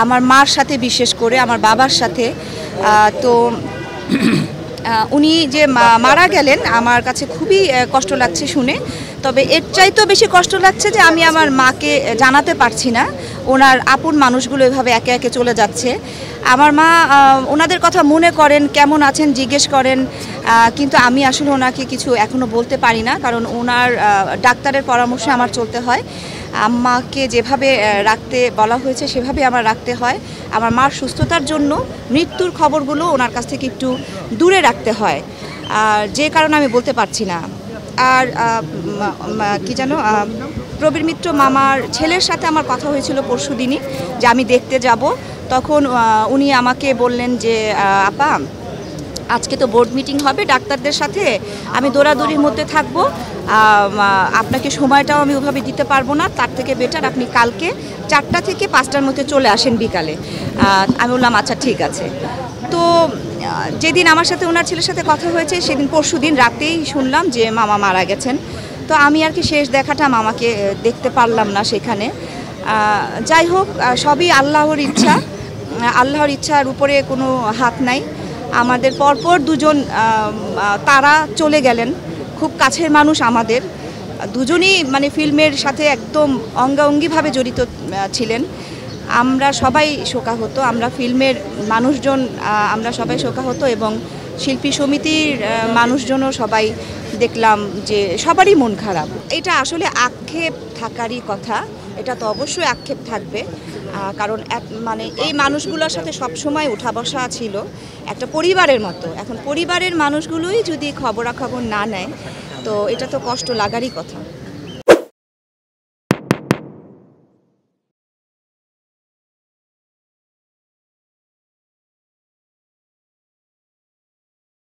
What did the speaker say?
আমার মার সাথে, বিশেষ করে আমার বাবার সাথে। তো উনি যে মারা গেলেন আমার কাছে খুবই কষ্ট লাগছে শুনে। তবে এর চাইতেও বেশি কষ্ট লাগছে যে আমি আমার মাকে জানাতে পারছি না ওনার আপন মানুষগুলো এভাবে একে একে চলে যাচ্ছে। আমার মা ওনাদের কথা মনে করেন, কেমন আছেন জিজ্ঞেস করেন, কিন্তু আমি আসলে ওনাকে কিছু এখনও বলতে পারি না, কারণ ওনার ডাক্তারের পরামর্শে আমার চলতে হয়। আম্মাকে যেভাবে রাখতে বলা হয়েছে সেভাবে আমার রাখতে হয়। আমার মার সুস্থতার জন্য মৃত্যুর খবরগুলো ওনার কাছ থেকে একটু দূরে রাখতে হয়, যে কারণে আমি বলতে পারছি না। আর কি জানো, প্রবীর মিত্র মামার ছেলের সাথে আমার কথা হয়েছিল পরশুদিনই যে আমি দেখতে যাব। তখন উনি আমাকে বললেন যে আপা, আজকে তো বোর্ড মিটিং হবে ডাক্তারদের সাথে, আমি দৌড়াদৌড়ির মধ্যে থাকব, আপনাকে সময়টাও আমি ওভাবে দিতে পারবো না, তার থেকে বেটার আপনি কালকে 4টা থেকে 5টার মধ্যে চলে আসেন বিকালে। আমি বললাম আচ্ছা ঠিক আছে। তো যেদিন আমার সাথে ওনার ছেলের সাথে কথা হয়েছে সেদিন পরশুদিন রাতেই শুনলাম যে মামা মারা গেছেন। তো আমি আর কি শেষ দেখাটা মামাকে দেখতে পারলাম না সেখানে। যাই হোক, সবই আল্লাহর ইচ্ছা, আল্লাহর ইচ্ছার উপরে কোনো হাত নাই। আমাদের পরপর দুজন তারা চলে গেলেন, খুব কাছের মানুষ আমাদের দুজনই, মানে ফিল্মের সাথে একদম অঙ্গাঙ্গিভাবে জড়িত ছিলেন। আমরা সবাই শোকাহত, আমরা ফিল্মের মানুষজন আমরা সবাই শোকাহত, এবং শিল্পী সমিতির মানুষজনও সবাই দেখলাম যে সবারই মন খারাপ। এটা আসলে আক্ষেপ থাকারই কথা, এটা তো অবশ্যই আক্ষেপ থাকবে, কারণ মানে এই মানুষগুলোর সাথে সবসময় উঠা বসা ছিল একটা পরিবারের মতো। এখন পরিবারের মানুষগুলোই যদি খবরাখবর না নেয় তো এটা তো কষ্ট লাগারই কথা।